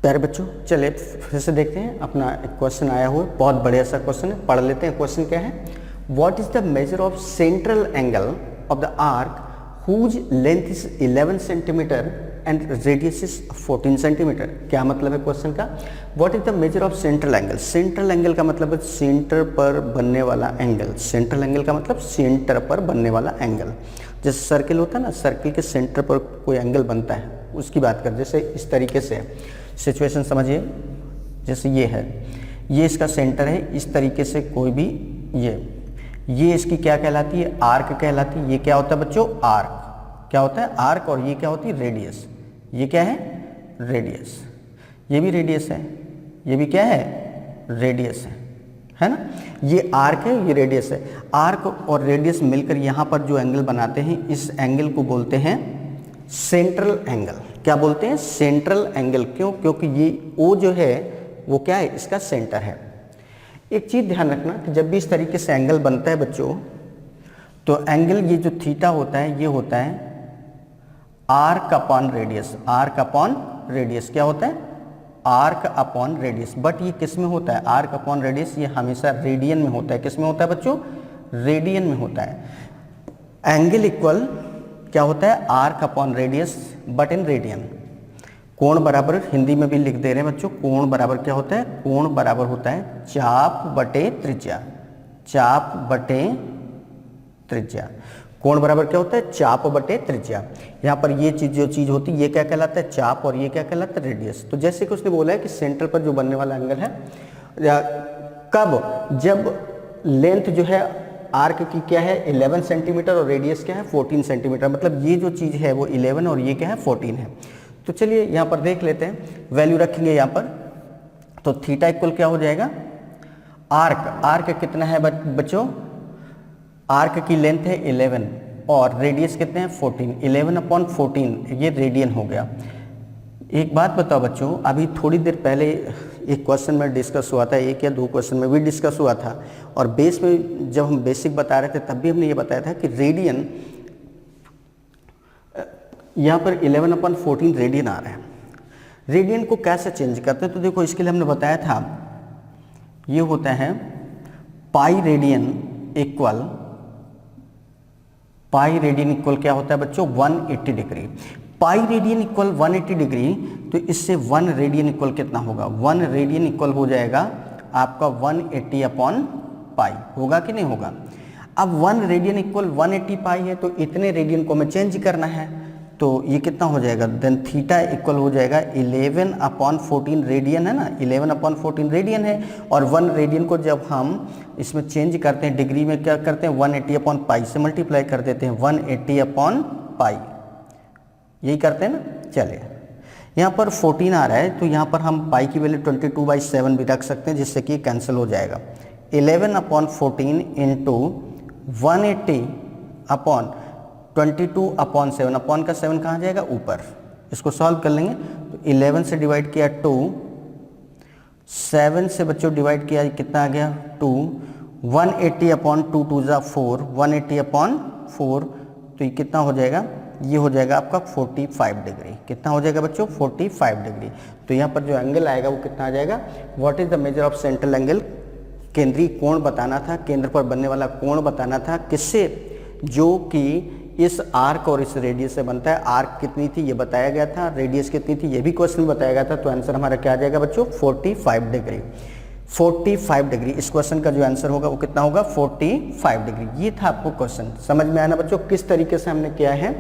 प्यारे बच्चों, चलिए फिर से देखते हैं। अपना एक क्वेश्चन आया हुआ है, बहुत बढ़िया सा क्वेश्चन है, पढ़ लेते हैं। क्वेश्चन क्या है? What is the measure of central angle of the arc whose length is 11 centimetre and radius is 14 centimetre. क्या मतलब है क्वेश्चन का? What is the measure of central angle. Central angle का मतलब है सेंटर पर बनने वाला एंगल। सेंट्रल एंगल का मतलब सेंटर पर बनने वाला एंगल। जैसे सर्किल होता है ना, सर्किल के सेंटर पर कोई एंगल बनता है, उसकी बात कर। जैसे इस तरीके से सिचुएशन समझिए, जैसे ये है, ये इसका सेंटर है। इस तरीके से कोई भी ये इसकी क्या कहलाती है? आर्क कहलाती है। ये क्या होता है बच्चों? आर्क। क्या होता है? आर्क। और ये क्या होती है? रेडियस। ये क्या है? रेडियस। ये भी रेडियस है, ये भी क्या है? रेडियस है ना। ये आर्क है, ये रेडियस है। आर्क और रेडियस मिलकर यहाँ पर जो एंगल बनाते हैं, इस एंगल को बोलते हैं सेंट्रल एंगल। क्या बोलते हैं? Central angle. क्यों? क्योंकि ये O जो है वो क्या है? इसका सेंटर है। एक चीज़ ध्यान रखना कि जब भी इस तरीके से एंगल बनता है बच्चों, तो एंगल ये जो थीटा होता है, ये होता है arc upon radius. Arc upon radius क्या होता है? Arc upon radius. बट ये किस में होता है? आर्क अपॉन रेडियस ये हमेशा रेडियन में होता है। किस में होता है बच्चों? रेडियन में होता है। एंगल इक्वल क्या होता है? Arc upon radius but in radian. कोण बराबर, हिंदी में भी लिख दे रहे हैं बच्चों, कोण बराबर क्या होता है? कोण बराबर होता है चाप बटे त्रिज्या। चाप बटे त्रिज्या। कोण बराबर क्या होता है? चाप बटे त्रिज्या। यहाँ पर ये चीज जो चीज होती है, ये क्या कहलाता है? चाप। और ये क्या कहलाता है? रेडियस। तो जैसे कि उसने बोला है कि सेंटर पर जो बनने वाला एंगल है, कब? जब लेंथ जो है आर्क की क्या है? 11 सेंटीमीटर और रेडियस क्या है? 14 सेंटीमीटर। मतलब ये जो चीज़ है वो 11 और ये क्या है? 14 है। तो चलिए यहाँ पर देख लेते हैं, वैल्यू रखेंगे यहाँ पर। तो थीटा इक्वल क्या हो जाएगा? आर्क। आर्क कितना है बच्चों? आर्क की लेंथ है 11 और रेडियस कितने हैं? 14। 11 अपॉन 14 ये रेडियन हो गया। एक बात बताओ बच्चों, अभी थोड़ी देर पहले एक क्वेश्चन में डिस्कस हुआ था, एक या दो क्वेश्चन में भी डिस्कस हुआ था, और बेस में जब हम बेसिक बता रहे थे तब भी हमने ये बताया था कि रेडियन, यहाँ पर 11 अपॉन 14 रेडियन आ रहा है। रेडियन को कैसे चेंज करते हैं? तो देखो, इसके लिए हमने बताया था, ये होता है pi radian equal, pi radian equal क्या होता है बच्चों? 180 degree. Pi radian equal 180 degree, तो इससे 1 रेडियन इक्वल कितना होगा? 1 रेडियन इक्वल हो जाएगा आपका 180 अपॉन पाई। होगा कि नहीं होगा? अब 1 रेडियन इक्वल 180 पाई है, तो इतने रेडियन को हमें चेंज करना है, तो ये कितना हो जाएगा? देन थीटा इक्वल हो जाएगा 11 अपॉन 14 रेडियन है ना। 11 अपॉन 14 रेडियन है, और 1 रेडियन को जब हम इसमें चेंज करते हैं डिग्री में, क्या करते हैं? 180 अपॉन पाई से मल्टीप्लाई कर देते हैं। 180 अपॉन पाई, यही करते हैं ना। चलिए, यहाँ पर 14 आ रहा है, तो यहाँ पर हम पाई की वैल्यू 22/7 भी रख सकते हैं, जिससे कि कैंसिल हो जाएगा। 11 upon 14 into 180 upon 22 upon 7। Upon का 7 कहाँ जाएगा? ऊपर। इसको सॉल्व कर लेंगे तो 11 से डिवाइड किया 2, 7 से बच्चों डिवाइड किया कितना आ गया? 2। 180 अपॉन 2 2 ज़ा 4, 180 अपॉन 4, तो ये कितना हो जाएगा? ये हो जाएगा आपका 45 डिग्री। कितना हो जाएगा बच्चों? 45 डिग्री। तो यहाँ पर जो एंगल आएगा वो कितना आ जाएगा? What is the measure of central angle. केंद्रीय कोण बताना था, केंद्र पर बनने वाला कोण बताना था। किससे? जो कि इस आर्क और इस रेडियस से बनता है। आर्क कितनी थी ये बताया गया था, रेडियस कितनी थी ये भी क्वेश्चन में बताया गया था। तो आंसर हमारा क्या आ जाएगा बच्चों? 45 डिग्री। 45 डिग्री इस क्वेश्चन का जो आंसर होगा वो कितना होगा? 45 डिग्री। ये था आपको क्वेश्चन। समझ में आया ना बच्चों किस तरीके से हमने किया है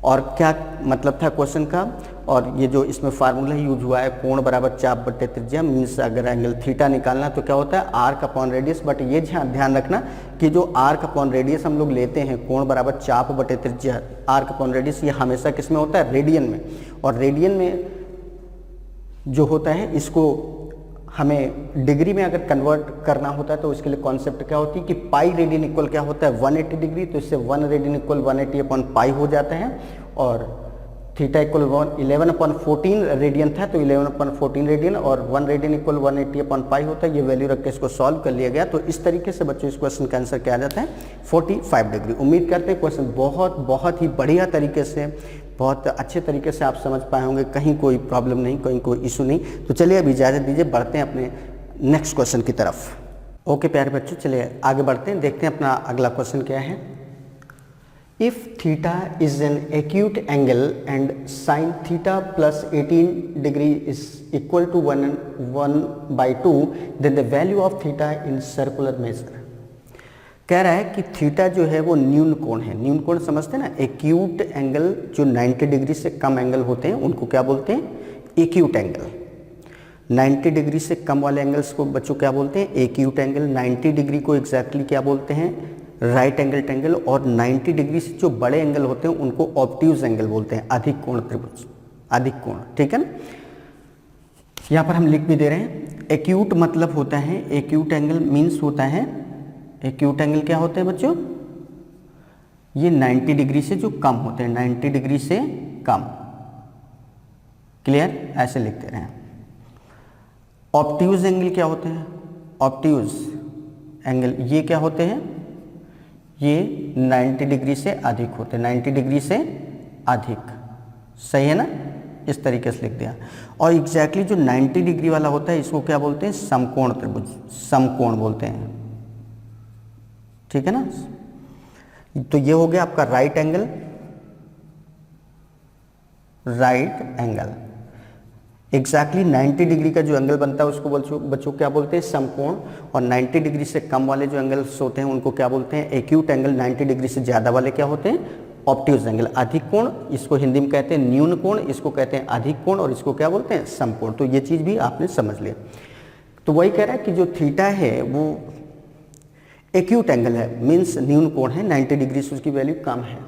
और क्या मतलब था क्वेश्चन का। और ये जो इसमें फार्मूला यूज हुआ है, कोण बराबर चाप बटे त्रिज्या, मीन्स अगर एंगल थीटा निकालना तो क्या होता है? Arc upon radius. बट ये ध्यान रखना कि जो आर्क अपॉन रेडियस हम लोग लेते हैं, कोण बराबर चाप बटे त्रिज्या, आर्क अपॉन रेडियस, ये हमेशा किस में होता है? रेडियन में। और रेडियन में जो होता है, इसको हमें डिग्री में अगर कन्वर्ट करना होता है तो उसके लिए कॉन्सेप्ट क्या होती है कि पाई रेडियन इक्वल क्या होता है? 180 डिग्री। तो इससे 1 रेडियन इक्वल 180 अपॉन पाई हो जाता है, और थीटा इक्वल 11/14 रेडियन था, तो 11/14 रेडियन और 1 रेडियन इक्वल 180/पाई होता है। ये वैल्यू रख के इसको सॉल्व कर लिया गया। तो इस तरीके से बच्चों इस क्वेश्चन का आंसर क्या आ जाता है 45 डिग्री। उम्मीद करते हैं क्वेश्चन बहुत ही बढ़िया तरीके से, बहुत अच्छे तरीके से आप समझ पाए होंगे, कहीं कोई प्रॉब्लम नहीं, कहीं कोई इशू नहीं। तो चलिए अभी इजाज़त दीजिए, बढ़ते हैं अपने नेक्स्ट क्वेश्चन की तरफ। ओके प्यारे बच्चों, चलिए आगे बढ़ते हैं, देखते हैं अपना अगला क्वेश्चन क्या है। If theta is an acute angle and sin theta plus 18 degree is equal to 1/2, then the value of theta in circular measure। कह रहा है कि थीटा जो है वो न्यून कोण है। न्यून कोण समझते हैं ना, एक्यूट एंगल जो 90 डिग्री से कम एंगल होते हैं उनको क्या बोलते हैं, एक्यूट एंगल। 90 डिग्री से कम वाले एंगल्स को बच्चों क्या बोलते हैं, एक्यूट एंगल। 90 डिग्री को एग्जैक्टली क्या बोलते हैं, राइट एंगल ट्रायंगल। और 90 डिग्री से जो बड़े एंगल होते हैं उनको ऑब्ट्यूज एंगल बोलते हैं, अधिक कोण त्रिभुज, अधिक कोण, ठीक है ना। यहाँ पर हम लिख भी दे रहे हैं, एक्यूट मतलब होता है, एक्यूट एंगल मीन्स होता है, एक्यूट एंगल क्या होते हैं बच्चों, ये 90 डिग्री से जो कम होते हैं, 90 डिग्री से कम, क्लियर, ऐसे लिख दे रहे हैं। ऑब्ट्यूज एंगल क्या होते हैं, ऑब्ट्यूज एंगल ये क्या होते हैं, ये 90 डिग्री से अधिक होते हैं, 90 डिग्री से अधिक, सही है ना, इस तरीके से लिख दिया। और एग्जैक्टली जो 90 डिग्री वाला होता है इसको क्या बोलते हैं, समकोण त्रिभुज, समकोण बोलते हैं, ठीक है ना। तो ये हो गया आपका right angle, right angle. Exactly 90 degree का जो एंगल बनता है उसको बच्चों क्या बोलते हैं, समकोण। और 90 डिग्री से कम वाले जो एंगल्स होते हैं उनको क्या बोलते हैं, एक्यूट एंगल। 90 डिग्री से ज़्यादा वाले क्या होते हैं, ऑब्ट्यूज एंगल, अधिक कोण। इसको हिंदी में कहते हैं न्यून कोण, इसको कहते हैं अधिक कोण, और इसको क्या बोलते हैं, समकोण। तो ये चीज़ भी आपने समझ लिया। तो वही कह रहा है कि जो थीटा है वो एक्यूट एंगल है, मीन्स न्यून कोण है, 90 डिग्री से उसकी वैल्यू कम है।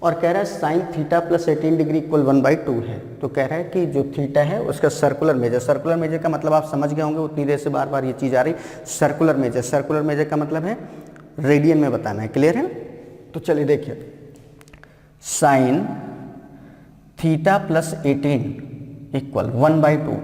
और कह रहा है sine theta plus 18 degree equal 1/2 है। तो कह रहा है कि जो थीटा है उसका सर्कुलर मेजर, सर्कुलर मेजर का मतलब आप समझ गए होंगे, उतनी देर से बार बार ये चीज़ आ रही। सर्कुलर मेजर, सर्कुलर मेजर का मतलब है रेडियन में बताना है, क्लियर है। तो चलिए देखिए, साइन थीटा प्लस 18 इक्वल 1/2।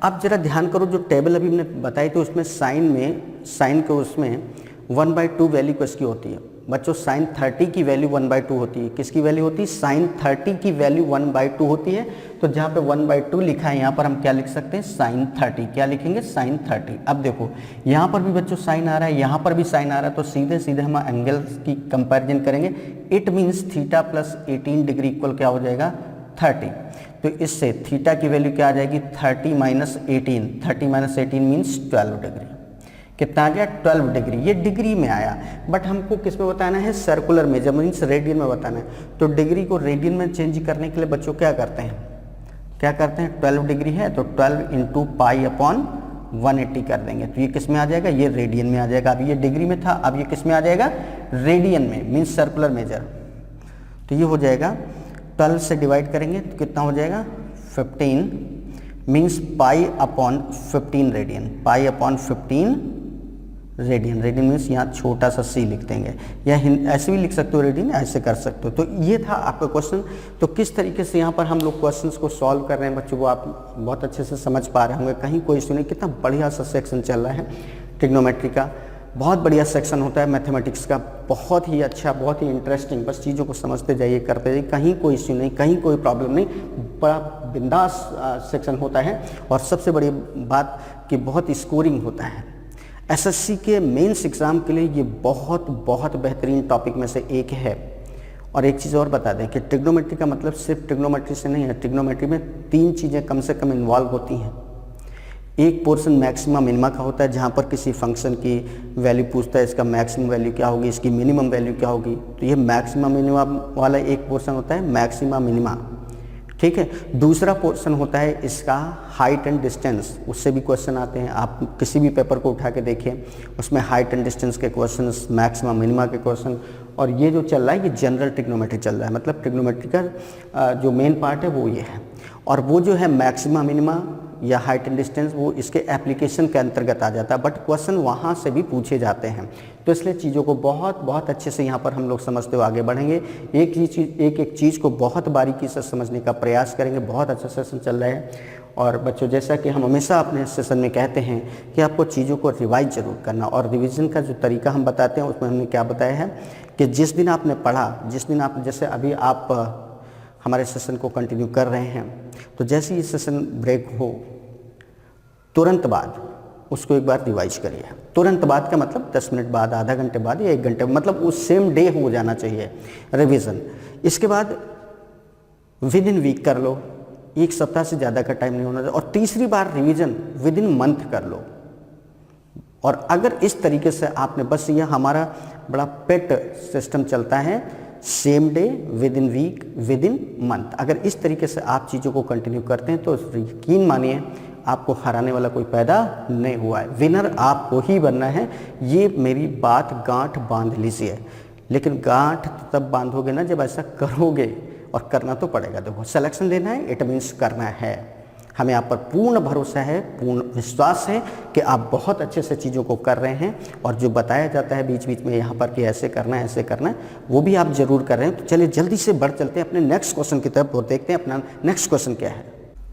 अब जरा ध्यान करो, जो टेबल अभी हमने बताई थी उसमें साइन में, साइन के उसमें 1/2 वैल्यू किसकी होती है बच्चों, साइन 30 की वैल्यू 1/2 होती है। किसकी वैल्यू होती है, साइन 30 की वैल्यू 1/2 होती है। तो जहाँ पे 1/2 लिखा है यहाँ पर हम क्या लिख सकते हैं, साइन 30, क्या लिखेंगे, साइन 30। अब देखो यहाँ पर भी बच्चों साइन आ रहा है, यहाँ पर भी साइन आ रहा है, तो सीधे सीधे हम एंगल्स की कंपेरिजन करेंगे। It means theta plus 18 degree equal क्या हो जाएगा, 30। तो इससे थीटा की वैल्यू क्या आ जाएगी, 30 माइनस 18, 30 माइनस 18 मीन्स 12 डिग्री। कितना आ गया, 12 डिग्री। ये डिग्री में आया, बट हमको किस में बताना है, सर्कुलर मेजर मीन्स रेडियन में बताना है। तो डिग्री को रेडियन में चेंज करने के लिए बच्चों क्या करते हैं, क्या करते हैं, 12 डिग्री है तो 12 इंटू पाई अपॉन 180 कर देंगे। तो ये किस में आ जाएगा, ये रेडियन में आ जाएगा। अभी ये डिग्री में था, अब ये किस में आ जाएगा, रेडियन में, मीन्स सर्कुलर मेजर। तो ये हो जाएगा 12 से डिवाइड करेंगे तो कितना हो जाएगा, 15 means pi upon 15 radian, pi upon 15 radian. Radian means यहाँ छोटा सा सी लिख देंगे, या ऐसे भी लिख सकते हो रेडियन, ऐसे कर सकते हो। तो ये था आपका क्वेश्चन। तो किस तरीके से यहाँ पर हम लोग क्वेश्चंस को सॉल्व कर रहे हैं बच्चों, वो आप बहुत अच्छे से समझ पा रहे होंगे, कहीं कोई इशू नहीं। कितना बढ़िया सा सेक्शन चल रहा है ट्रिग्नोमेट्री का, बहुत बढ़िया सेक्शन होता है मैथमेटिक्स का, बहुत ही अच्छा, बहुत ही इंटरेस्टिंग। बस चीज़ों को समझते जाइए, करते जाइए, कहीं कोई इश्यू नहीं, कहीं कोई प्रॉब्लम नहीं, बड़ा बिंदास सेक्शन होता है। और सबसे बड़ी बात कि बहुत स्कोरिंग होता है। एसएससी के मेंस एग्ज़ाम के लिए ये बहुत बहुत बेहतरीन टॉपिक में से एक है। और एक चीज़ और बता दें कि ट्रिग्नोमेट्री का मतलब सिर्फ ट्रिग्नोमेट्री से नहीं है। ट्रिग्नोमेट्री में 3 चीज़ें कम से कम इन्वॉल्व होती हैं। एक पोर्शन मैक्सिमा मिनिमा का होता है, जहाँ पर किसी फंक्शन की वैल्यू पूछता है, इसका मैक्सिमम वैल्यू क्या होगी, इसकी मिनिमम वैल्यू क्या होगी। तो ये मैक्सिमा मिनिमा वाला एक पोर्शन होता है, मैक्सिमा मिनिमा, ठीक है। दूसरा पोर्शन होता है इसका हाइट एंड डिस्टेंस, उससे भी क्वेश्चन आते हैं। आप किसी भी पेपर को उठा के देखिए, उसमें हाइट एंड डिस्टेंस के क्वेश्चन, मैक्सिमा मिनिमा के क्वेश्चन। और ये जो चल रहा है ये जनरल ट्रिग्नोमेट्री चल रहा है, मतलब ट्रिग्नोमेट्री का जो मेन पार्ट है वो ये है। और वो जो है मैक्सिमा मिनिमा, या हाइट एंड डिस्टेंस वो इसके एप्लीकेशन के अंतर्गत आ जाता है, बट क्वेश्चन वहाँ से भी पूछे जाते हैं। तो इसलिए चीज़ों को बहुत अच्छे से यहाँ पर हम लोग समझते हुए आगे बढ़ेंगे। एक चीज़ को बहुत बारीकी से समझने का प्रयास करेंगे। बहुत अच्छा सेशन चल रहा है। और बच्चों, जैसा कि हम हमेशा अपने सेशन में कहते हैं कि आपको चीज़ों को रिवाइज जरूर करना, और रिवीजन का जो तरीका हम बताते हैं उसमें हमने क्या बताया है कि जिस दिन आपने पढ़ा, जिस दिन आप, जैसे अभी आप हमारे सेशन को कंटिन्यू कर रहे हैं, तो जैसे ही सेशन ब्रेक हो तुरंत बाद उसको एक बार रिवाइज करिए। तुरंत बाद का मतलब 10 मिनट बाद, आधा घंटे बाद या 1 घंटे, मतलब उस सेम डे हो जाना चाहिए रिवीजन। इसके बाद विद इन वीक कर लो, 1 सप्ताह से ज़्यादा का टाइम नहीं होना चाहिए। और तीसरी बार रिवीजन विद इन मंथ कर लो। और अगर इस तरीके से आपने, बस यह हमारा बड़ा पेट सिस्टम चलता है, same day, within week, within month. अगर इस तरीके से आप चीज़ों को कंटिन्यू करते हैं तो यकीन मानिए आपको हराने वाला कोई पैदा नहीं हुआ है। विनर आपको ही बनना है। ये मेरी बात गांठ बांध लीजिए। लेकिन गांठ तब बांधोगे ना जब ऐसा करोगे, और करना तो पड़ेगा। देखो, सिलेक्शन लेना है, इट मीन्स करना है। हमें आप पर पूर्ण भरोसा है, पूर्ण विश्वास है कि आप बहुत अच्छे से चीज़ों को कर रहे हैं, और जो बताया जाता है बीच बीच में यहाँ पर कि ऐसे करना है, ऐसे करना है, वो भी आप जरूर कर रहे हैं। तो चलिए जल्दी से बढ़ चलते हैं अपने नेक्स्ट क्वेश्चन की तरफ और देखते हैं अपना नेक्स्ट क्वेश्चन क्या है।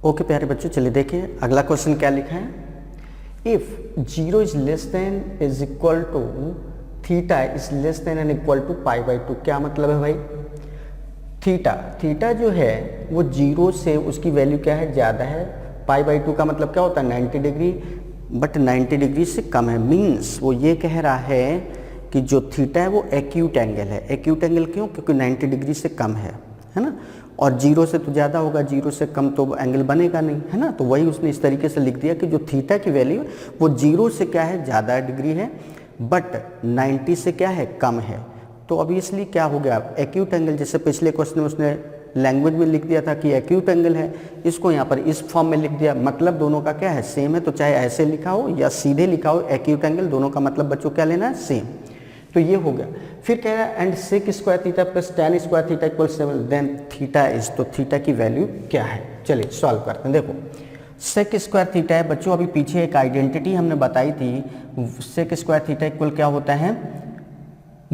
ओके प्यारे बच्चों, चलिए देखिए अगला क्वेश्चन क्या लिखा है। If 0 is less than is equal to theta is less than and equal to π/2। क्या मतलब है भाई? थीटा जो है वो 0 से उसकी वैल्यू क्या है, ज़्यादा है। π/2 का मतलब क्या होता है, 90 डिग्री, बट 90 डिग्री से कम है। मीन्स वो ये कह रहा है कि जो थीटा है वो एक्यूट एंगल है। एक्यूट एंगल क्यों? क्योंकि 90 डिग्री से कम है ना। और 0 से तो ज़्यादा होगा, 0 से कम तो एंगल बनेगा नहीं, है ना। तो वही उसने इस तरीके से लिख दिया कि जो थीटा की वैल्यू वो 0 से क्या है, ज़्यादा डिग्री है, बट 90 से क्या है, कम है। तो ऑब्वियसली क्या हो गया, एक्यूट एंगल, जैसे पिछले क्वेश्चन में उसने लैंग्वेज में लिख दिया था कि एक्यूट एंगल है, इसको यहाँ पर इस फॉर्म में लिख दिया। मतलब दोनों का क्या है, सेम है। तो चाहे ऐसे लिखा हो या सीधे लिखा हो, एक्यूट एंगल, दोनों का मतलब बच्चों क्या लेना है, सेम। तो ये हो गया। फिर कह रहा है and sec square theta plus tan square theta equal 7, then theta is, तो थीटा की वैल्यू क्या है। चलिए सॉल्व करते हैं। देखो, सेक स्क्वायर थीटा है बच्चों, अभी पीछे एक आइडेंटिटी हमने बताई थी। सेक स्क्वायर थीटा इक्वल क्या होता है,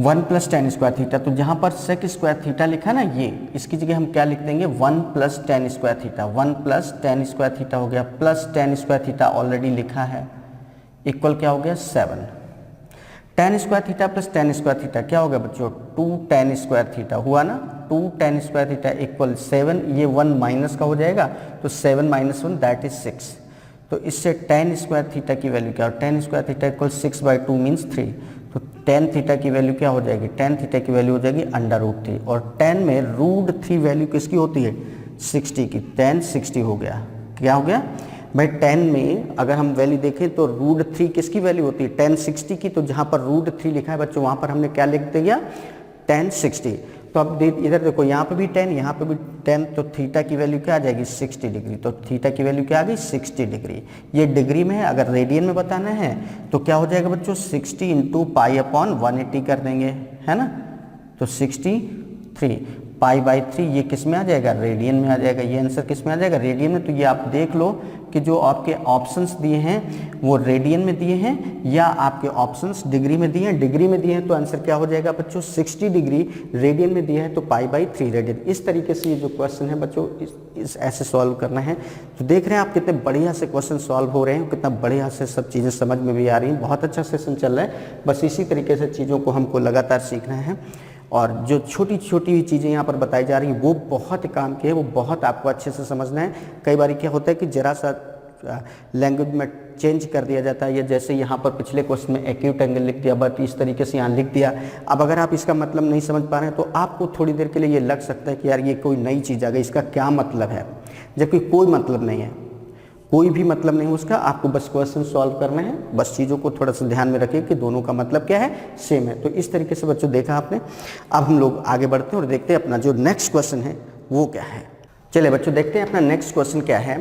1 प्लस tan स्क्वायर थीटा। तो जहाँ पर सेक स्क्वायर थीटा लिखा ना, ये इसकी जगह हम क्या लिख देंगे, 1 plus tan square theta. 1 plus tan square theta हो गया, plus tan square theta already लिखा है, इक्वल क्या हो गया, 7। tan square theta plus tan square theta क्या हो गया बच्चों, 2 tan स्क्वायर थीटा हुआ ना। 2 tan स्क्वायर थीटा इक्वल 7, ये 1 माइनस का हो जाएगा, तो 7 - 1 दैट इज 6। तो इससे tan स्क्वायर थीटा की वैल्यू क्या हो, tan square theta equal 6/2 means 3। तो tan थीटा की वैल्यू क्या हो जाएगी, tan थीटा की वैल्यू हो जाएगी √3। और tan में √3 वैल्यू किसकी होती है, 60 की। tan 60 हो गया। क्या हो गया भाई, tan में अगर हम वैल्यू देखें तो √3 किसकी वैल्यू होती है, tan 60 की। तो जहाँ पर √3 लिखा है बच्चों, वहाँ पर हमने क्या लिख दिया, tan 60। तो अब इधर देखो, यहाँ पे भी tan, यहाँ पे भी tan, तो थीटा की वैल्यू क्या आ जाएगी, 60 डिग्री। तो थीटा की वैल्यू क्या आ गई, 60 डिग्री। ये डिग्री में है, अगर रेडियन में बताना है तो क्या हो जाएगा बच्चों, 60 × π/180 कर देंगे, है ना। तो 63 π/3 ये किस में आ जाएगा, रेडियन में आ जाएगा। ये आंसर किस में आ जाएगा, रेडियन में। तो ये आप देख लो कि जो आपके ऑप्शंस दिए हैं वो रेडियन में दिए हैं या आपके ऑप्शंस डिग्री में दिए हैं। डिग्री में दिए हैं तो आंसर क्या हो जाएगा बच्चों, 60 डिग्री। रेडियन में दिया है तो π/3 रेडियन। इस तरीके से ये जो क्वेश्चन है बच्चों, इस ऐसे सॉल्व करना है। तो देख रहे हैं आप कितने बढ़िया से क्वेश्चन सॉल्व हो रहे हैं, कितना बढ़िया से सब चीज़ें समझ में भी आ रही हैं। बहुत अच्छा सेशन चल रहा है। बस इसी तरीके से चीज़ों को हमको लगातार सीखना है। और जो छोटी छोटी चीज़ें यहाँ पर बताई जा रही हैं वो बहुत काम की है, वो बहुत आपको अच्छे से समझना है। कई बार क्या होता है कि जरा सा लैंग्वेज में चेंज कर दिया जाता है, या जैसे यहाँ पर पिछले क्वेश्चन में एक्यूट एंगल लिख दिया, बट इस तरीके से यहाँ लिख दिया। अब अगर आप इसका मतलब नहीं समझ पा रहे हैं तो आपको थोड़ी देर के लिए ये लग सकता है कि यार ये कोई नई चीज़ आ गई, इसका क्या मतलब है, जबकि कोई मतलब नहीं है, कोई भी मतलब नहीं उसका। आपको बस क्वेश्चन सॉल्व करना है। बस चीज़ों को थोड़ा सा ध्यान में रखिए कि दोनों का मतलब क्या है, सेम है। तो इस तरीके से बच्चों देखा आपने। अब हम लोग आगे बढ़ते हैं और देखते हैं अपना जो नेक्स्ट क्वेश्चन है वो क्या है। चलिए बच्चों देखते हैं अपना नेक्स्ट क्वेश्चन क्या है।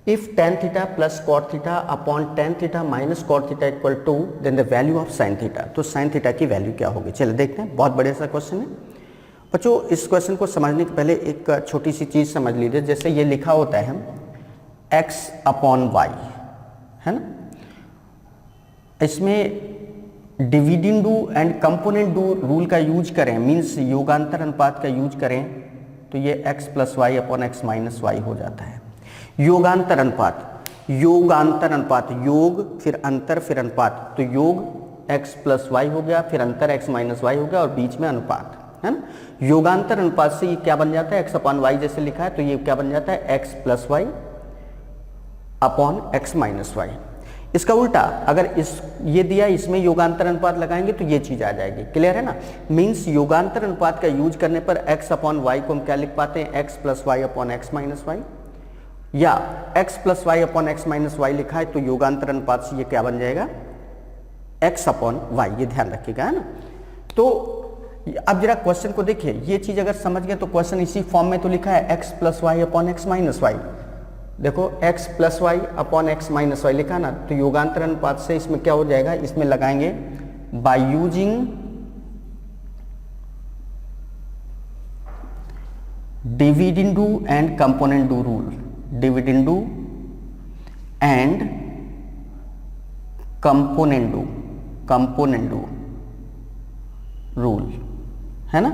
If tan theta plus cot theta upon tan theta minus cot theta equal two, then the value of sin theta. तो sin थीटा की वैल्यू क्या होगी, चलिए देखते हैं। बहुत बढ़िया सा क्वेश्चन है बच्चों। इस क्वेश्चन को समझने के पहले एक छोटी सी चीज़ समझ लीजिए। जैसे ये लिखा होता है x अपॉन y, है ना। इसमें डिविडेंड एंड कंपोनेंट रूल का यूज करें, मीन्स योगांतर अनुपात का यूज करें, तो ये x plus y upon x minus y हो जाता है। योगांतर अनुपात, योगांतर अनुपात, योग फिर अंतर फिर अनुपात, तो योग x प्लस वाई हो गया, फिर अंतर x माइनस वाई हो गया और बीच में अनुपात, है ना। योगांतर अनुपात से ये क्या बन जाता है, x अपॉन वाई जैसे लिखा है, तो ये क्या बन जाता है, x plus y upon x minus y. इसका उल्टा अगर ये दिया, इसमें योगांतर अनुपात लगाएंगे तो ये चीज आ जाएगी। क्लियर है ना। मीन्स योगांतर अनुपात का यूज करने पर x अपॉन वाई को हम क्या लिख पाते हैं, x plus y upon x minus y, या x plus y upon x minus y लिखा है तो योगांतर अनुपात से ये क्या बन जाएगा, x अपॉन वाई, ये ध्यान रखिएगा, है ना। तो अब जरा क्वेश्चन को देखिए, ये चीज अगर समझ गए तो क्वेश्चन इसी फॉर्म में तो लिखा है x plus y upon x minus y. देखो x plus y upon x minus y लिखा ना, तो योगांतर अनुपात से इसमें क्या हो जाएगा, इसमें लगाएंगे by using dividendo and componendo rule, dividendo and componendo rule, है ना।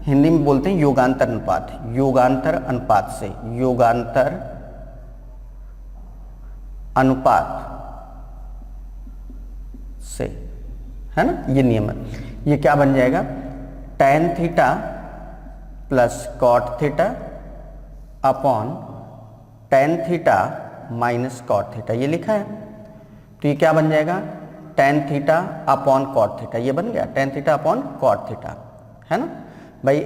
हिंदी में बोलते हैं योगांतर अनुपात, योगांतर अनुपात से, योगांतर अनुपात से, है ना, ये नियम है। ये क्या बन जाएगा, tan theta plus cot theta upon tan theta minus cot theta, ये लिखा है। तो ये क्या बन जाएगा, tan theta upon cot theta, ये बन गया tan theta upon cot theta, है ना भाई।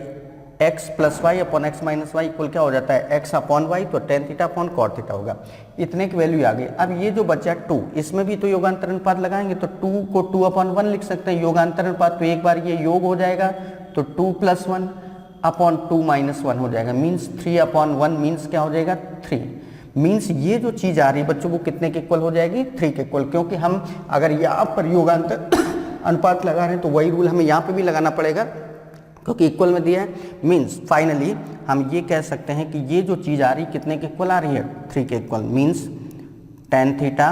x plus y upon x minus y equal क्या हो जाता है, x अपॉन वाई, तो tan theta upon cot theta होगा। इतने की वैल्यू आ गई। अब ये जो बचा 2, इसमें भी तो योगांतर अनुपात लगाएंगे, तो 2 को 2 अपॉन 1 लिख सकते हैं योगांतर अनुपात, तो एक बार ये योग हो जाएगा तो 2 प्लस 1 अपॉन 2 माइनस 1 हो जाएगा, मीन्स 3 अपॉन 1, मीन्स क्या हो जाएगा 3। मीन्स ये जो चीज आ रही है बच्चों, वो कितने के इक्वल हो जाएगी, 3 के इक्वल, क्योंकि हम अगर यहाँ पर योगांतर अनुपात लगा रहे हैं तो वही रूल हमें यहाँ पे भी लगाना पड़ेगा, क्योंकि इक्वल में दिया है। मीन्स फाइनली हम ये कह सकते हैं कि ये जो चीज आ रही कितने के इक्वल आ रही है, 3 के equal. Means tan theta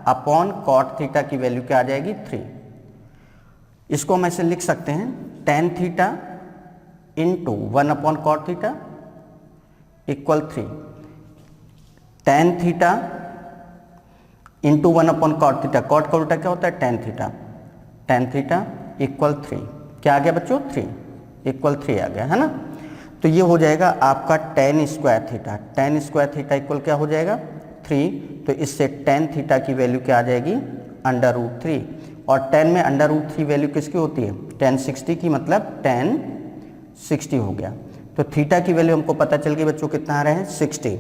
upon cot theta की वैल्यू क्या आ जाएगी, 3। इसको हम ऐसे लिख सकते हैं, tan theta into 1 upon cot theta equal 3, tan theta into 1 upon cot theta, cot का उल्टा क्या होता है, tan थीटा इक्वल 3, क्या आ गया बच्चों, 3 इक्वल 3 आ गया, है ना। तो ये हो जाएगा आपका tan स्क्वायर थीटा इक्वल क्या हो जाएगा, 3। तो इससे tan थीटा की वैल्यू क्या आ जाएगी, अंडर रूट 3, और tan में अंडर रूट 3 वैल्यू किसकी होती है, tan 60 की, मतलब tan 60 हो गया। तो थीटा की वैल्यू हमको पता चल गई बच्चों, कितना आ रहा है, 60।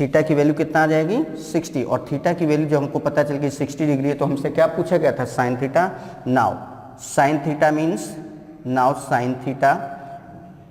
थीटा की वैल्यू कितना आ जाएगी, 60, और थीटा की वैल्यू जो हमको पता चल गई 60 डिग्री है, तो हमसे क्या पूछा गया था, sine theta. Now sine theta means, sine theta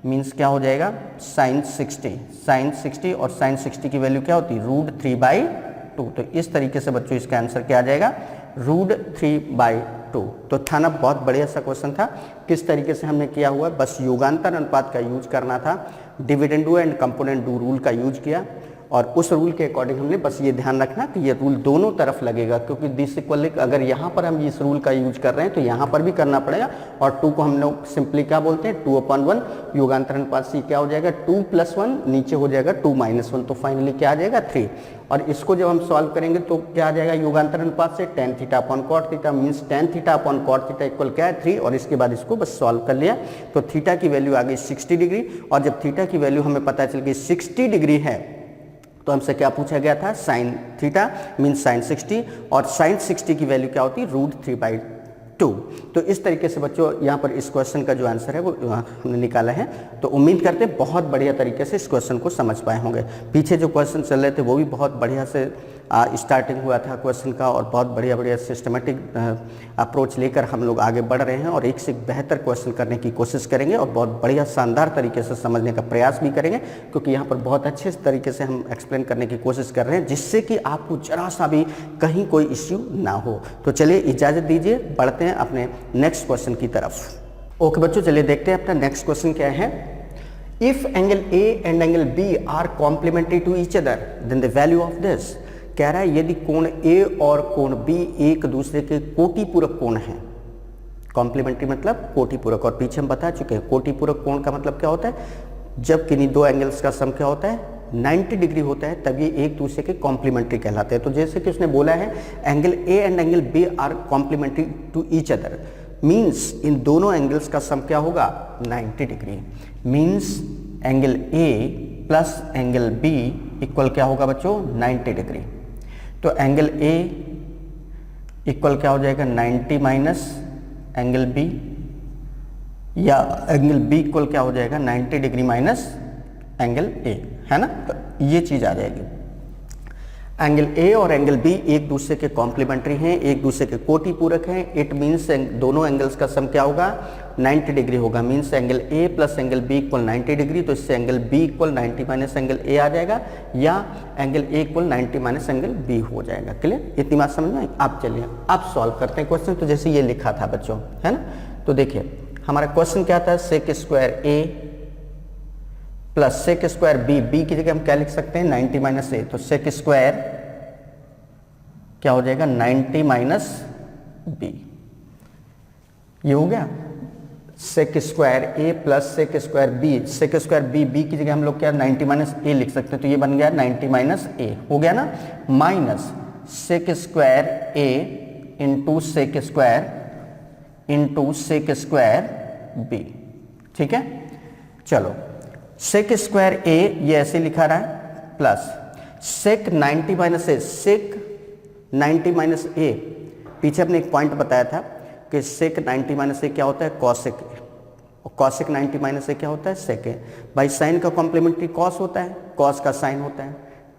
means क्या हो जाएगा, साइन 60, और साइन 60 की वैल्यू क्या होती है, √3/2। तो इस तरीके से बच्चों इसका आंसर क्या आ जाएगा, √3/2। तो था ना, बहुत बढ़िया सा क्वेश्चन था। किस तरीके से हमने किया हुआ है, बस योगांतर अनुपात का यूज करना था, डिविडेंडू एंड कंपोनेंडू रूल का यूज किया, और उस रूल के अकॉर्डिंग हमने बस ये ध्यान रखना कि ये रूल दोनों तरफ लगेगा, क्योंकि दिस इक्वल, अगर यहाँ पर हम इस रूल का यूज कर रहे हैं तो यहाँ पर भी करना पड़ेगा। और 2 को हम लोग सिंपली क्या बोलते हैं, 2 अपॉन 1, योगांतर अनुपात से क्या हो जाएगा, 2 प्लस 1, नीचे हो जाएगा 2 माइनस 1, तो फाइनली क्या आ जाएगा, 3। और इसको जब हम सॉल्व करेंगे तो क्या आ जाएगा, योगांतर अनुपात से tan theta upon cot theta, means tan theta upon cot theta equal क्या है, 3, और इसके बाद इसको बस सॉल्व कर लिया। तो थीटा की वैल्यू आ गई 60 डिग्री, और जब थीटा की वैल्यू हमें पता चल गई 60 डिग्री है, तो हमसे क्या पूछा गया था, साइन थीटा मीन्स साइन 60, और साइन 60 की वैल्यू क्या होती है, √3/2। तो इस तरीके से बच्चों यहाँ पर इस क्वेश्चन का जो आंसर है वो हमने निकाला है। तो उम्मीद करते हैं बहुत बढ़िया तरीके से इस क्वेश्चन को समझ पाए होंगे। पीछे जो क्वेश्चन चल रहे थे वो भी बहुत बढ़िया से स्टार्टिंग हुआ था क्वेश्चन का, और बहुत बढ़िया सिस्टमेटिक अप्रोच लेकर हम लोग आगे बढ़ रहे हैं, और एक से एक बेहतर क्वेश्चन करने की कोशिश करेंगे, और बहुत बढ़िया शानदार तरीके से समझने का प्रयास भी करेंगे, क्योंकि यहाँ पर बहुत अच्छे तरीके से हम एक्सप्लेन करने की कोशिश कर रहे हैं, जिससे कि आपको जरा सा भी कहीं कोई इश्यू ना हो। तो चलिए इजाज़त दीजिए, बढ़ते हैं अपने नेक्स्ट क्वेश्चन की तरफ। ओके बच्चों, चलिए देखते हैं अपना नेक्स्ट क्वेश्चन क्या है। If angle A and angle B are complementary to each other, then the value of this. कह रहा है यदि कोण ए और कोण बी एक दूसरे के कोटिपूरक कोण हैं, कॉम्प्लीमेंट्री मतलब कोटिपूरक, और पीछे हम बता चुके हैं कोटिपूरक कोण का मतलब क्या होता है, जब किन्हीं दो एंगल्स का सम क्या होता है 90 डिग्री होता है, तब ये एक दूसरे के कॉम्प्लीमेंट्री कहलाते हैं। तो जैसे कि उसने बोला है angle A and angle B are complementary to each other, means इन दोनों एंगल्स का सम क्या होगा 90 degree, means angle A plus angle B equal क्या होगा बच्चों 90 डिग्री। तो एंगल ए इक्वल क्या हो जाएगा 90 माइनस एंगल बी, या एंगल बी इक्वल क्या हो जाएगा 90 डिग्री माइनस एंगल ए, है ना। तो ये चीज आ जाएगी। एंगल ए और एंगल बी एक दूसरे के कॉम्प्लीमेंट्री हैं, एक दूसरे के कोटिपूरक हैं। इट मीन्स दोनों एंगल्स का सम क्या होगा 90 डिग्री होगा, means angle A plus angle B equal 90 degree. तो इससे angle B equal 90 minus angle A आ जाएगा, या angle A equal 90 minus angle B हो जाएगा। क्लियर, इतनी बात समझ में। आप चलिए आप सॉल्व करते हैं क्वेश्चन। तो जैसे ये लिखा था बच्चों, है ना, तो देखिए हमारा क्वेश्चन क्या था, sec square A plus sec square B, B की जगह हम क्या लिख सकते हैं 90 माइनस ए, तो सेक स्क्वायर क्या हो जाएगा 90 माइनस बी, ये हो गया। Sec square A plus sec square B, sec square B, B की जगह हम लोग क्या 90 माइनस ए लिख सकते हैं, तो ये बन गया 90 माइनस ए, हो गया ना, minus sec square A into sec square B. ठीक है, चलो सेक स्क्वायर ए ये ऐसे लिखा रहा है, प्लस सेक 90 माइनस ए, सेक 90 माइनस ए, पीछे अपने एक पॉइंट बताया था कि सेक 90 माइनस ए क्या होता है कॉसेक, और कॉसेक 90 माइनस ए क्या होता है सेक ए। भाई साइन का कॉम्प्लीमेंट्री कॉस होता है, कॉस का साइन होता है,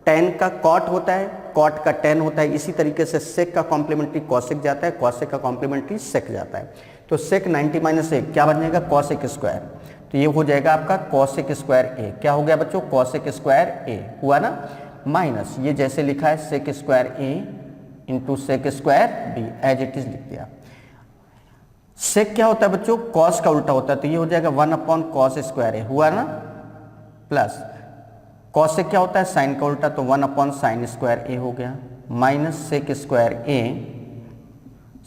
टेन का कॉट होता है, कॉट का टेन होता है। इसी तरीके से सेक का कॉम्प्लीमेंट्री कॉसेक जाता है, कॉसेक का कॉम्प्लीमेंट्री सेक जाता है। तो सेक 90 माइनस ए क्या बन जाएगा कॉसेक स्क्वायर, तो ये हो जाएगा आपका कॉसेक स्क्वायर ए। क्या हो गया बच्चों कॉसेक स्क्वायर ए हुआ ना, माइनस ये जैसे लिखा है sec square A into sec square B, as it is लिख दिया। सेक क्या होता है बच्चों कॉस का उल्टा होता है, तो ये हो जाएगा 1 अपॉन कॉस स्क्वायर ए, हुआ ना, प्लस कॉसेक क्या होता है साइन का उल्टा, तो 1 अपॉन साइन स्क्वायर ए हो गया, minus sec square A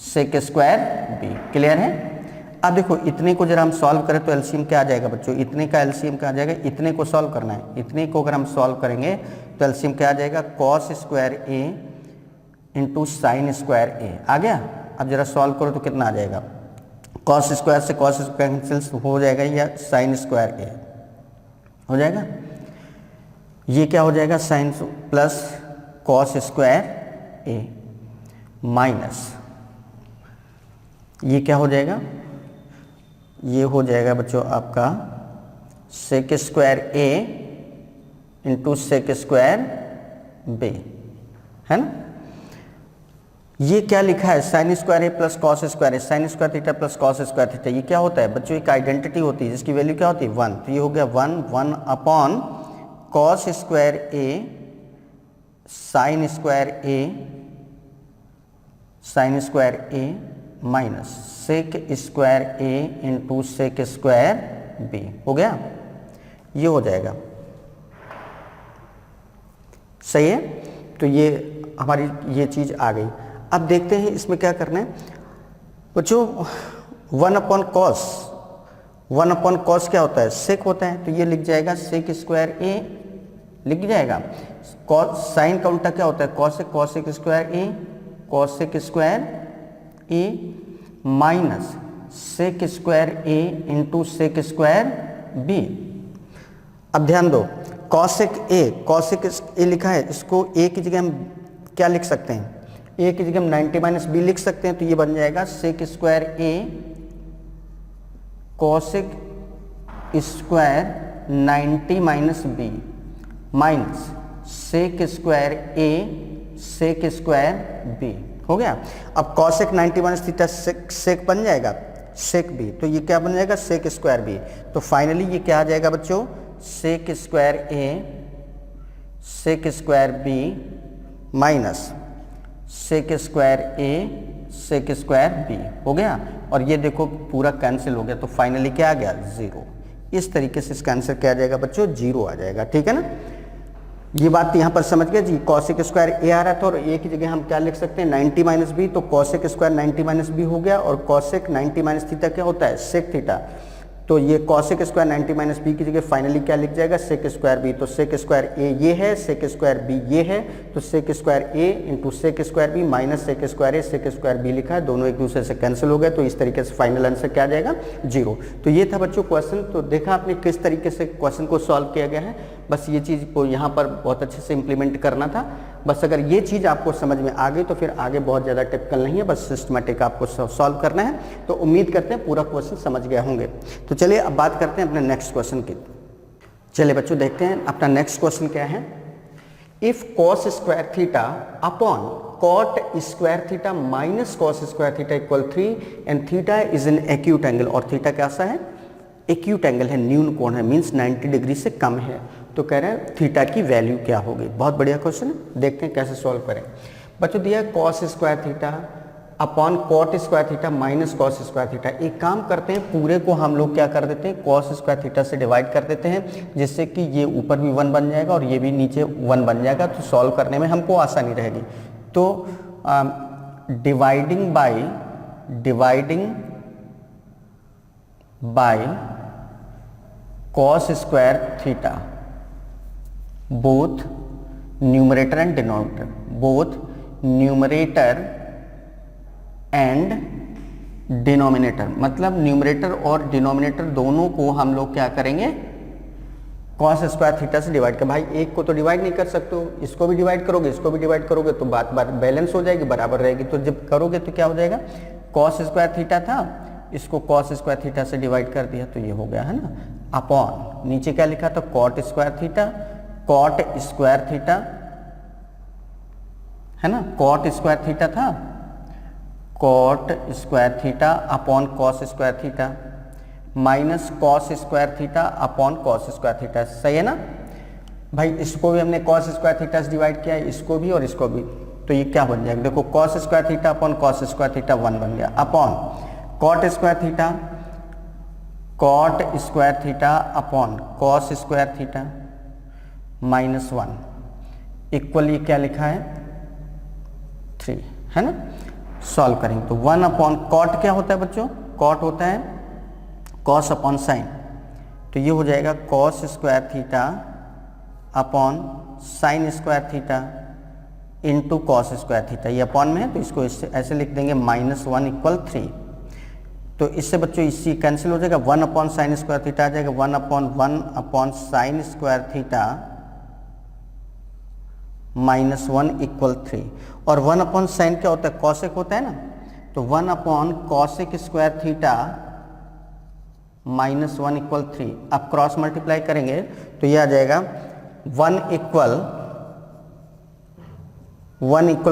sec square B. Clear है। अब देखो इतने को जरा हम सॉल्व करें तो एलसीएम क्या आ जाएगा बच्चों, इतने का एलसीएम क्या आ जाएगा, इतने को सॉल्व करना है, इतने को अगर हम सॉल्व करेंगे तो एलसीएम क्या आ जाएगा cos square A into sine square ए, आ गया। अब जरा सॉल्व करो तो कितना आ जाएगा, कॉस स्क्वायर से कॉस स्क्वायर कैंसिल हो जाएगा, या साइन स्क्वायर ए हो जाएगा, ये क्या हो जाएगा sine plus cos square A minus ये क्या हो जाएगा, ये हो जाएगा बच्चों आपका sec square A into sec square B, है ना। ये क्या लिखा है sine square A plus cos square A, sine square theta plus cos square theta, ये क्या होता है बच्चों एक आइडेंटिटी होती है जिसकी वैल्यू क्या होती है 1, तो ये हो गया 1 upon cos square A sine square A minus sec square A into sec square B, हो गया, ये हो जाएगा। सही है, तो ये हमारी ये चीज आ गई। अब देखते हैं इसमें क्या करना है बच्चों, 1 अपॉन कॉस क्या होता है सेक होता है, तो ये लिख जाएगा सेक स्क्वायर ए लिख जाएगा, कॉस साइन का उल्टा क्या होता है cosec square A minus sec square A into sec square B. अब ध्यान दो कॉसेक ए लिखा है, इसको ए की जगह हम क्या लिख सकते हैं, ए की जगह हम 90 माइनस बी लिख सकते हैं, तो ये बन जाएगा sec square A cosec square 90 minus B minus sec square A sec square B, हो गया। अब कॉसेक 90 माइनस थीटा सेक बन जाएगा सेक बी, तो ये क्या बन जाएगा सेक स्क्वायर बी। तो फाइनली ये क्या आ जाएगा बच्चों sec square A sec square B minus sec square A sec square B, हो गया। और ये देखो पूरा कैंसिल हो गया, तो फाइनली क्या आ गया 0। इस तरीके से इसका आंसर क्या आ जाएगा बच्चों 0 आ जाएगा, ठीक है ना। ये बात यहाँ पर समझ गए जी। कॉसेक स्क्वायर ए आ रहा था और ए की जगह हम क्या लिख सकते हैं 90 माइनस बी, तो कॉसेक स्क्वायर 90 माइनस बी हो गया और कॉसेक 90 माइनस थीटा क्या होता है सेक थीटा। तो ये कॉसेक स्क्वायर 90 माइनस बी की जगह फाइनली क्या लिख जाएगा सेक स्क्वायर बी। तो सेक स्क्वायर ए ये है, सेक स्क्वायर बी ये है, तो sec square A into sec square B minus sec square A sec square B लिखा है, दोनों एक दूसरे से कैंसिल हो गए। तो इस तरीके से फाइनल आंसर क्या आ जाएगा 0। तो ये था बच्चों क्वेश्चन। तो देखा आपने किस तरीके से क्वेश्चन को सॉल्व किया गया है। बस ये चीज़ को यहाँ पर बहुत अच्छे से इम्प्लीमेंट करना था। बस अगर ये चीज़ आपको समझ में आ गई तो फिर आगे बहुत ज़्यादा टिपिकल नहीं है, बस सिस्टमेटिक आपको सॉल्व करना है। तो उम्मीद करते हैं पूरा क्वेश्चन समझ गए होंगे। तो चलिए अब बात करते हैं अपने नेक्स्ट क्वेश्चन की। चलिए बच्चों देखते हैं अपना नेक्स्ट क्वेश्चन क्या है। If cos square theta upon cot square theta minus cos square theta equal 3 and theta is an acute angle, और थीटा कैसा है एक्यूट एंगल है, न्यून कोण है, मीन्स 90 डिग्री से कम है, तो कह रहे हैं थीटा की वैल्यू क्या होगी। बहुत बढ़िया क्वेश्चन है, देखते हैं कैसे सॉल्व करें। बच्चों दिया है cos square theta upon cot square theta minus cos square theta. एक काम करते हैं पूरे को हम लोग क्या कर देते हैं कॉस स्क्वायर थीटा से डिवाइड कर देते हैं, जिससे कि ये ऊपर भी 1 बन जाएगा और ये भी नीचे 1 बन जाएगा, तो सॉल्व करने में हमको आसानी रहेगी। तो dividing by cos square theta both numerator and denominator, both numerator and denominator, मतलब न्यूमरेटर और डिनोमिनेटर दोनों को हम लोग क्या करेंगे कॉस स्क्वायर थीटा से डिवाइड कर। भाई एक को तो डिवाइड नहीं कर सकते हो, इसको भी डिवाइड करोगे इसको भी डिवाइड करोगे तो बात बैलेंस हो जाएगी, बराबर रहेगी। तो जब करोगे तो क्या हो जाएगा कॉस स्क्वायर थीटा था, इसको कॉस स्क्वायर थीटा से डिवाइड कर दिया तो ये हो गया है ना, अपॉन नीचे क्या लिखा था cot square theta, cot square theta है ना, कॉट स्क्वायर थीटा था, cot square theta upon cos square theta minus cos square theta upon cos square theta. सही है ना भाई। इसको भी हमने कॉस स्क्वायर थीटा से डिवाइड किया है, इसको भी और इसको भी, तो ये क्या बन जाएगा देखो cos square theta upon cos square theta 1 बन गया, upon cot square theta cot square theta upon cos square theta minus 1 equal ये क्या लिखा है 3 है ना। सॉल्व करेंगे तो 1 अपॉन कॉट क्या होता है बच्चों, कॉट होता है कॉस अपॉन साइन, तो ये हो जाएगा cos square theta upon sine square theta into cos square theta. ये अपॉन में है तो इसको इससे ऐसे लिख देंगे -1 इक्वल 3। तो इससे बच्चों इससे कैंसिल हो जाएगा, 1 अपॉन साइन स्क्वायर थीटा आ जाएगा 1 upon sine square theta -1 equal 3। और 1 अपॉन साइन क्या होता है कॉसेक होता है ना, तो 1 upon cosec square theta -1 equal 3। अब क्रॉस मल्टीप्लाई करेंगे तो ये आ जाएगा 1 इक्वल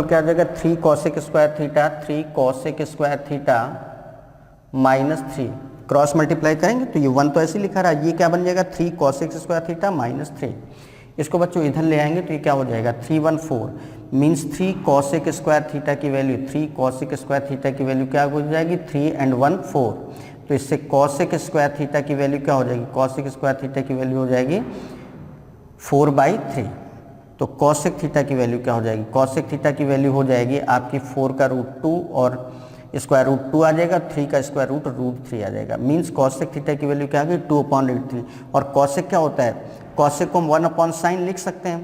क्या आ जाएगा 3 cosec square theta, 3 cosec square theta -3। Cross multiply करेंगे तो ये 1 तो ऐसे लिखा रहा है, ये क्या बन जाएगा 3 कॉसेक स्क्वायर थीटा -3। इसको बच्चों इधर ले आएंगे तो ये क्या हो जाएगा 314 मीन्स 3 कॉसेक स्क्वायर थीटा की वैल्यू 3 कॉसेक स्क्वायर थीटा की वैल्यू क्या हो जाएगी 3 and 1 4। तो इससे कॉसेक स्क्वायर थीटा की वैल्यू क्या हो जाएगी, कॉसेक स्क्वायर थीटा की वैल्यू हो जाएगी 4/3। तो कॉसेक थीटा की वैल्यू क्या हो जाएगी, कॉसेक थीटा की वैल्यू हो जाएगी आपकी 4 का √2 और स्क्वायर रूट 2 आ जाएगा, 3 का स्क्वायर रूट √3 आ जाएगा। मीन्स कॉसेक थीटा की वैल्यू क्या आ गई 2/√3। और कॉसेक क्या होता है, कॉसेक को हम 1 अपॉन साइन लिख सकते हैं,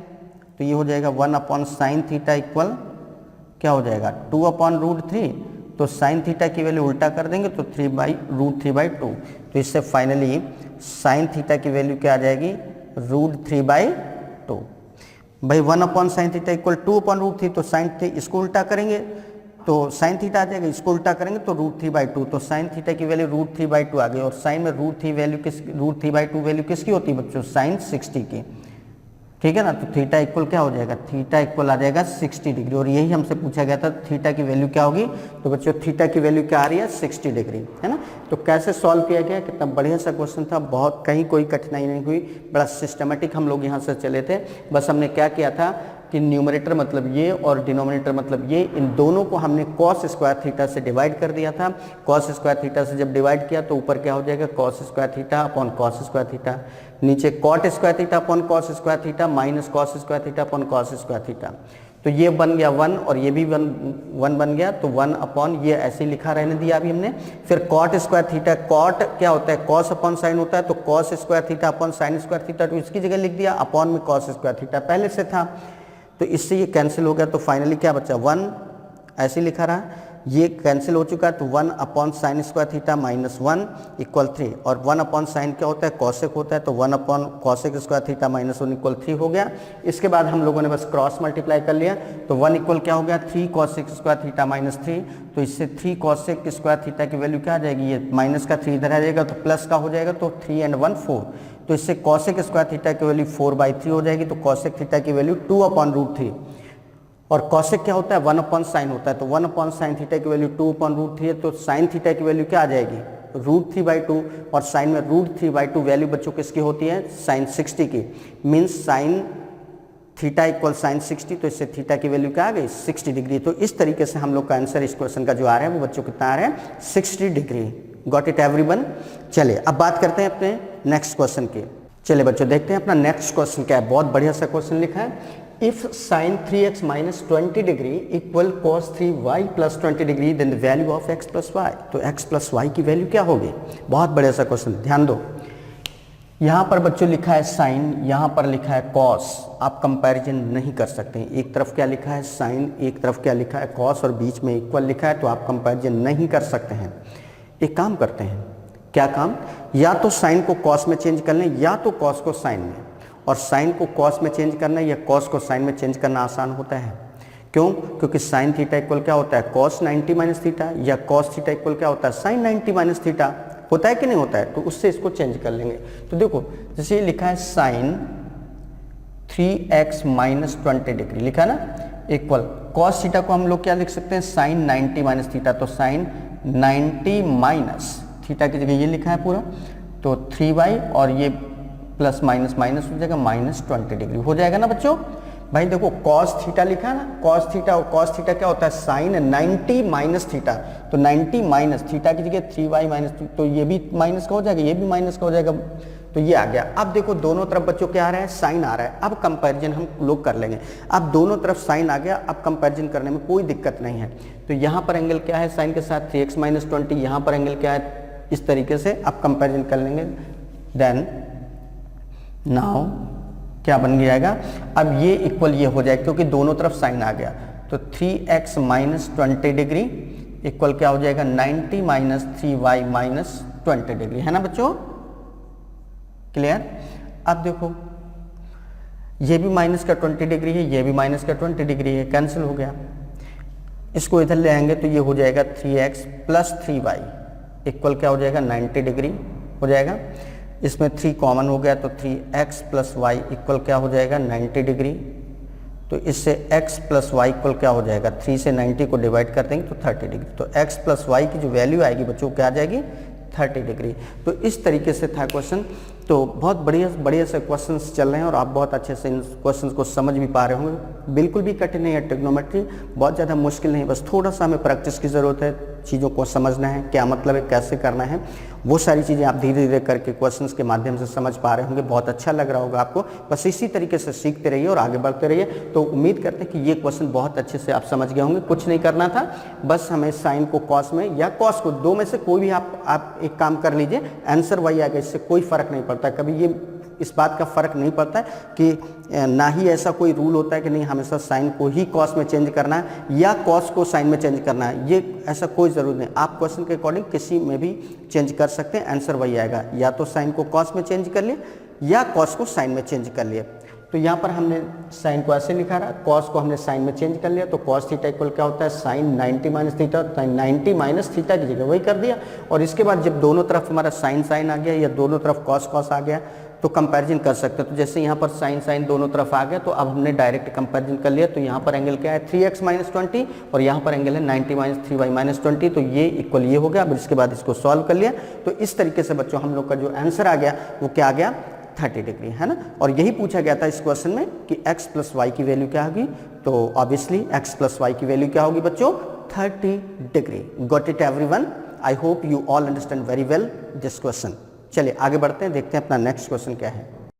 तो ये हो जाएगा 1 अपॉन साइन थीटा इक्वल क्या हो जाएगा 2/√3। तो साइन थीटा की वैल्यू उल्टा कर देंगे तो 3/√3/2। तो इससे फाइनली साइन थीटा की वैल्यू क्या आ जाएगी √3/2। भाई 1 अपॉन साइन थीटा इक्वल 2/√3, तो साइन इसको उल्टा करेंगे तो साइन थीटा आ जाएगा, इसको उल्टा करेंगे तो √3/2। तो साइन थीटा की वैल्यू √3/2 आ गई। और साइन में √3/2 वैल्यू किसकी होती है बच्चों, साइन 60 की, ठीक है ना। तो थीटा इक्वल क्या हो जाएगा, थीटा इक्वल आ जाएगा 60 डिग्री। और यही हमसे पूछा गया था थीटा की वैल्यू क्या होगी, तो बच्चों थीटा की वैल्यू क्या आ रही है 60 डिग्री, है ना। तो कैसे सॉल्व किया गया, कितना बढ़िया सा क्वेश्चन था, बहुत कहीं कोई कठिनाई नहीं हुई, बड़ा सिस्टमेटिक हम लोग यहाँ से चले थे। बस हमने क्या किया था कि न्यूमरेटर मतलब ये और डिनोमिनेटर मतलब ये, इन दोनों को हमने कॉस स्क्वायर थीटा से डिवाइड कर दिया था। कॉस स्क्वायर थीटा से जब डिवाइड किया तो ऊपर क्या हो जाएगा cos square theta upon cos square theta, नीचे cot square theta upon cos square theta minus cos square theta upon cos square theta. तो ये बन गया 1 और ये भी 1 बन गया, तो 1 अपॉन ये ऐसे लिखा रहने दिया अभी हमने। फिर कॉट स्क्वायर थीटा, कॉट क्या होता है, कॉस अपॉन साइन होता है, तो cos square theta upon sine square theta, तो इसकी जगह लिख दिया, अपॉन में कॉस स्क्वायर थीटा पहले से था, तो इससे ये कैंसिल हो गया। तो फाइनली क्या बचा, 1 ऐसे लिखा रहा, ये कैंसिल हो चुका है, तो 1 upon sine square theta minus 1 equal 3, और 1 अपॉन साइन क्या होता है, कॉसेक होता है, तो 1 upon cosec square theta minus 1 equal 3 हो गया। इसके बाद हम लोगों ने बस क्रॉस मल्टीप्लाई कर लिया, तो 1 इक्वल क्या हो गया, 3 कॉसेक स्क्वायर थीटा माइनस 3, तो इससे 3 कॉसेक स्क्वायर थीटा की वैल्यू क्या आ जाएगी, ये माइनस का 3 इधर आ जाएगा, तो प्लस का हो जाएगा, तो 3 and 1 4, तो इससे कॉसेक स्क्वायर थीटा की वैल्यू 4/3 हो जाएगी, तो कॉसेक थीटा की वैल्यू 2/√3, और कॉसेक क्या होता है, 1 अपॉन साइन होता है, तो 1 अपॉन साइन थीटा की वैल्यू 2/√3 है, तो साइन थीटा की वैल्यू क्या आ जाएगी, √3/2, और साइन में √3/2 वैल्यू बच्चों किसकी होती है, साइन 60 की, means sine theta equal sine 60, तो इससे थीटा की वैल्यू क्या आ गई, 60 डिग्री। तो इस तरीके से हम लोग का आंसर इस क्वेश्चन का जो आ रहा है वो बच्चों कितना आ रहा है, 60 डिग्री। Got it everyone. चलिए अब बात करते हैं अपने नेक्स्ट क्वेश्चन की। चलिए बच्चों देखते हैं अपना नेक्स्ट क्वेश्चन क्या है। बहुत बढ़िया सा क्वेश्चन लिखा है, if sin 3x minus 20 degree equal cos 3y plus 20 degree then the value of x plus y. तो x प्लस वाई की वैल्यू क्या होगी, बहुत बढ़िया सा क्वेश्चन, ध्यान दो। यहाँ पर बच्चों लिखा है साइन, यहाँ पर लिखा है कॉस, आप कंपैरिजन नहीं कर सकते हैं, एक तरफ क्या लिखा है साइन, एक तरफ क्या लिखा है कॉस, और बीच में इक्वल लिखा है, तो आप कंपैरिजन नहीं कर सकते हैं। एक काम करते हैं, क्या काम, या तो साइन को कॉस में चेंज कर लें, या तो कॉस को साइन में, और साइन को कॉस में चेंज करना या कॉस को साइन में चेंज करना आसान होता है। क्यों, क्योंकि साइन थीटा इक्वल क्या होता है, कॉस 90 माइनस थीटा, या कॉस थीटा इक्वल क्या होता है, साइन 90 माइनस थीटा, होता है कि नहीं होता है, तो उससे इसको चेंज कर लेंगे। तो देखो जैसे ये लिखा है साइन 3x माइनस 20 डिग्री लिखा ना, इक्वल कॉस थीटा को हम लोग क्या लिख सकते हैं, साइन 90 माइनस थीटा, तो साइन 90 माइनस थीटा की जगह ये लिखा है पूरा, तो 3y और ये प्लस माइनस माइनस हो जाएगा, माइनस 20 डिग्री हो जाएगा ना बच्चों। भाई देखो कॉस थीटा लिखा है ना, कॉस थीटा, और कॉस थीटा क्या होता है, साइन 90 माइनस थीटा, तो 90 माइनस थीटा की जगह 3y माइनस, तो ये भी माइनस का हो जाएगा, ये भी माइनस का हो जाएगा, तो ये आ गया। अब देखो दोनों तरफ बच्चों क्या आ रहा है, साइन आ रहा है। अब कंपैरिजन हम लोग कर लेंगे। अब दोनों तरफ साइन आ गया, अब कंपैरिजन करने में कोई दिक्कत नहीं है। तो यहाँ पर एंगल क्या है साइन के साथ, 3x माइनस 20, यहाँ पर एंगल क्या है, इस तरीके से अब कंपैरिजन कर लेंगे। देन नाउ क्या बन जाएगा, अब ये इक्वल ये हो जाएगा, क्योंकि दोनों तरफ साइन आ गया, तो 3x माइनस 20 डिग्री इक्वल क्या हो जाएगा, 90 माइनस 3y माइनस 20 डिग्री, है ना बच्चों, क्लियर। अब देखो ये भी माइनस का 20 डिग्री है, ये भी माइनस का 20 डिग्री है, कैंसिल हो गया। इसको इधर ले आएंगे तो ये हो जाएगा 3x प्लस 3y इक्वल क्या हो जाएगा, 90 डिग्री हो जाएगा। इसमें 3 कॉमन हो गया, तो 3x प्लस वाई इक्वल क्या हो जाएगा, 90 डिग्री। तो इससे x प्लस वाई इक्वल क्या हो जाएगा, 3 से 90 को डिवाइड कर देंगे तो 30 डिग्री। तो x प्लस वाई की जो वैल्यू आएगी बच्चों क्या आ जाएगी, 30 डिग्री। तो इस तरीके से था क्वेश्चन। तो बहुत बढ़िया से क्वेश्चंस चल रहे हैं और आप बहुत अच्छे से इन क्वेश्चंस को समझ भी पा रहे होंगे। बिल्कुल भी कठिन नहीं है ट्रिग्नोमेट्री, बहुत ज़्यादा मुश्किल नहीं, बस थोड़ा सा हमें प्रैक्टिस की ज़रूरत है, चीज़ों को समझना है, क्या मतलब है, कैसे करना है, वो सारी चीज़ें आप धीरे धीरे करके क्वेश्चंस के माध्यम से समझ पा रहे होंगे। बहुत अच्छा लग रहा होगा आपको। बस इसी तरीके से सीखते रहिए और आगे बढ़ते रहिए। तो उम्मीद करते हैं कि ये क्वेश्चन बहुत अच्छे से आप समझ गए होंगे। कुछ नहीं करना था, बस हमें साइन को कॉस में या कॉस को, दो में से कोई भी आप एक काम कर लीजिए, आंसर वही आएगा, इससे कोई फ़र्क नहीं पड़ता। कभी ये इस बात का फ़र्क नहीं पड़ता है कि ना ही ऐसा कोई रूल होता है कि नहीं हमेशा साइन को ही कॉस में चेंज करना है या कॉस को साइन में चेंज करना है, ये ऐसा कोई ज़रूरत नहीं। आप क्वेश्चन के अकॉर्डिंग किसी में भी चेंज कर सकते हैं, आंसर वही आएगा। या तो साइन को कॉस में चेंज कर लिए या कॉस को साइन में चेंज कर लिए। तो यहाँ पर हमने साइन को ऐसे लिखा रहा, कॉस को हमने साइन में चेंज कर लिया, तो कॉस थीटा इक्वल क्या होता है, sine 90 minus theta, 90 minus theta की जगह वही कर दिया। और इसके बाद जब दोनों तरफ हमारा साइन साइन आ गया या दोनों तरफ कॉस कॉस आ गया तो कंपैरिजन कर सकते हैं। तो जैसे यहाँ पर साइन साइन दोनों तरफ आ गया, तो अब हमने डायरेक्ट कंपैरिजन कर लिया। तो यहाँ पर एंगल क्या है, 3x माइनस 20 और यहाँ पर एंगल है 90 माइनस 3y माइनस 20, तो ये इक्वल ये हो गया। अब इसके बाद इसको सॉल्व कर लिया, तो इस तरीके से बच्चों हम लोग का जो आंसर आ गया वो क्या आ गया, 30 डिग्री, है ना। और यही पूछा गया था इस क्वेश्चन में कि x प्लस वाई की वैल्यू क्या होगी, तो ऑब्वियसली x प्लस वाई की वैल्यू क्या होगी बच्चों, 30 degree. Got it everyone? I hope you all understand very well this question. चलिए आगे बढ़ते हैं, देखते हैं अपना नेक्स्ट क्वेश्चन क्या है।